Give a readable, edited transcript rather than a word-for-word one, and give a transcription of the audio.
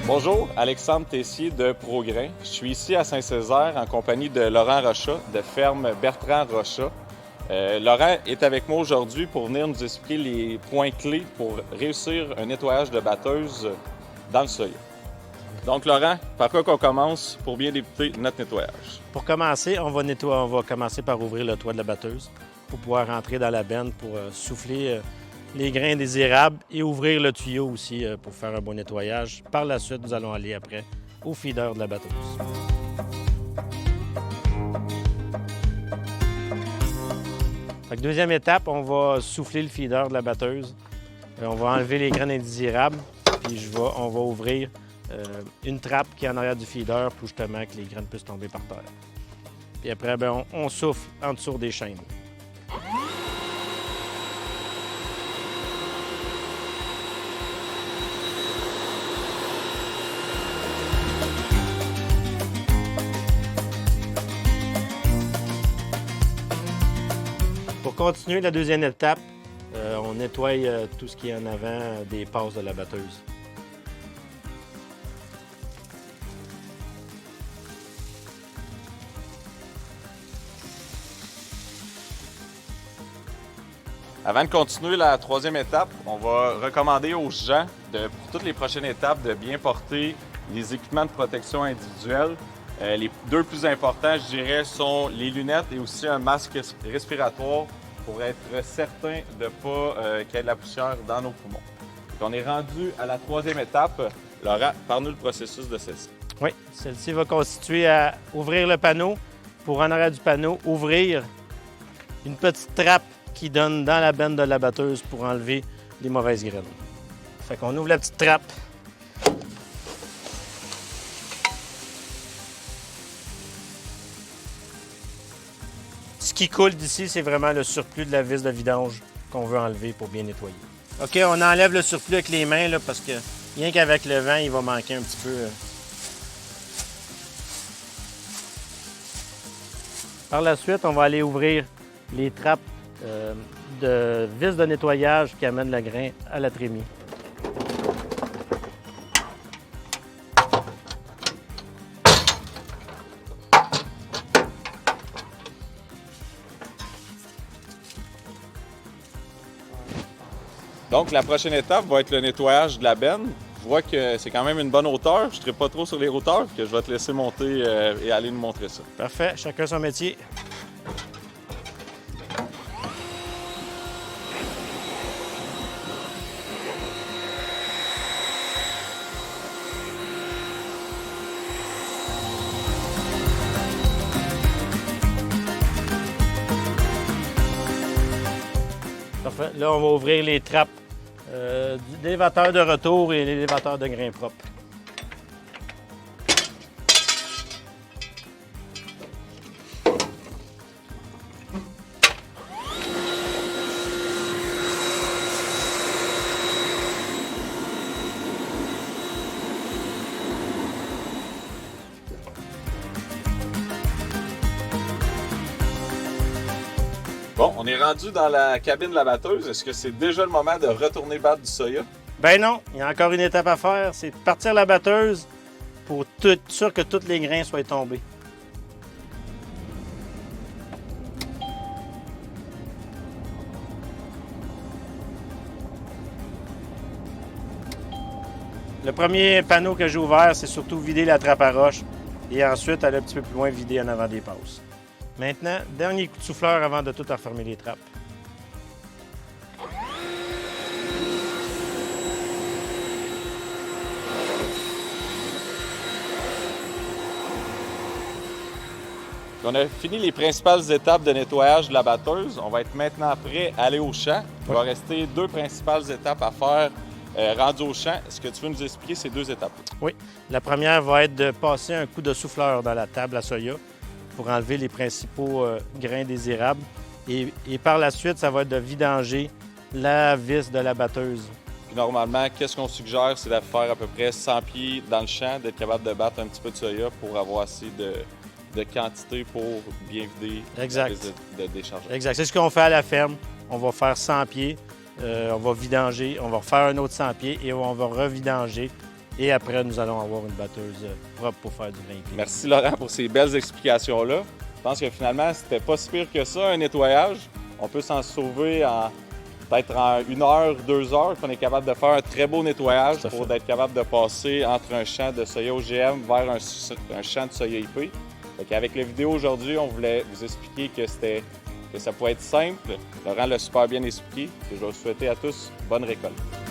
Bonjour, Alexandre Tessier de Prograin. Je suis ici à Saint-Césaire en compagnie de Laurent Rochat de ferme Bertrand Rochat. Laurent est avec moi aujourd'hui pour venir nous expliquer les points clés pour réussir un nettoyage de batteuse dans le soya. Donc Laurent, par quoi qu'on commence pour bien débuter notre nettoyage? Pour commencer, on va commencer par ouvrir le toit de la batteuse pour pouvoir rentrer dans la benne pour souffler les grains indésirables et ouvrir le tuyau aussi pour faire un bon nettoyage. Par la suite, nous allons aller après au feeder de la batteuse. Deuxième étape, on va souffler le feeder de la batteuse. On va enlever les grains indésirables, puis on va ouvrir une trappe qui est en arrière du feeder pour justement que les graines puissent tomber par terre. Puis après, on souffle en dessous des chaînes. Pour continuer la deuxième étape, on nettoie tout ce qui est en avant des passes de la batteuse. Avant de continuer la troisième étape, on va recommander aux gens, pour toutes les prochaines étapes, de bien porter les équipements de protection individuels. Les deux plus importants, je dirais, sont les lunettes et aussi un masque respiratoire pour être certain de ne pas qu'il y ait de la poussière dans nos poumons. Donc, on est rendu à la troisième étape. Laurent, parle-nous le processus de celle-ci. Oui, celle-ci va constituer à ouvrir le panneau. Pour en arrière du panneau, ouvrir une petite trappe qui donne dans la benne de la batteuse pour enlever les mauvaises graines. Fait qu'on ouvre la petite trappe. Ce qui coule d'ici, c'est vraiment le surplus de la vis de vidange qu'on veut enlever pour bien nettoyer. OK, on enlève le surplus avec les mains là, parce que rien qu'avec le vent, il va manquer un petit peu. Par la suite, on va aller ouvrir les trappes de vis de nettoyage qui amènent le grain à la trémie. Donc, la prochaine étape va être le nettoyage de la benne. Je vois que c'est quand même une bonne hauteur. Je ne serai pas trop sur les hauteurs, que je vais te laisser monter et aller nous montrer ça. Parfait, chacun son métier. Parfait. Là, on va ouvrir les trappes d'élévateur de retour et l'élévateur de grains propres. Bon, on est rendu dans la cabine de la batteuse. Est-ce que c'est déjà le moment de retourner battre du soya? Ben non, il y a encore une étape à faire, c'est de partir la batteuse pour être sûr que tous les grains soient tombés. Le premier panneau que j'ai ouvert, c'est surtout vider la trappe à roche et ensuite aller un petit peu plus loin vider en avant des passes. Maintenant, dernier coup de souffleur avant de tout refermer les trappes. On a fini les principales étapes de nettoyage de la batteuse. On va être maintenant prêt à aller au champ. Il va rester deux principales étapes à faire rendu au champ. Est-ce que tu veux nous expliquer ces deux étapes? Oui. La première va être de passer un coup de souffleur dans la table à soya pour enlever les principaux grains désirables. Et par la suite, ça va être de vidanger la vis de la batteuse. Puis normalement, qu'est-ce qu'on suggère? C'est de faire à peu près 100 pieds dans le champ, d'être capable de battre un petit peu de soya pour avoir assez de quantité pour bien vider exact. La vis de déchargement. Exact. C'est ce qu'on fait à la ferme. On va faire 100 pieds, on va vidanger, on va refaire un autre 100 pieds et on va revidanger Et après, nous allons avoir une batteuse propre pour faire du grain épilé. Merci Laurent pour ces belles explications-là. Je pense que finalement, c'était pas si pire que ça, un nettoyage. On peut s'en sauver en peut-être en 1 heure, 2 heures, qu'on est capable de faire un très beau nettoyage pour être capable de passer entre un champ de soya OGM vers un champ de soya IP. Avec la vidéo aujourd'hui, on voulait vous expliquer que ça pouvait être simple. Laurent l'a super bien expliqué. Et je vais vous souhaiter à tous bonne récolte.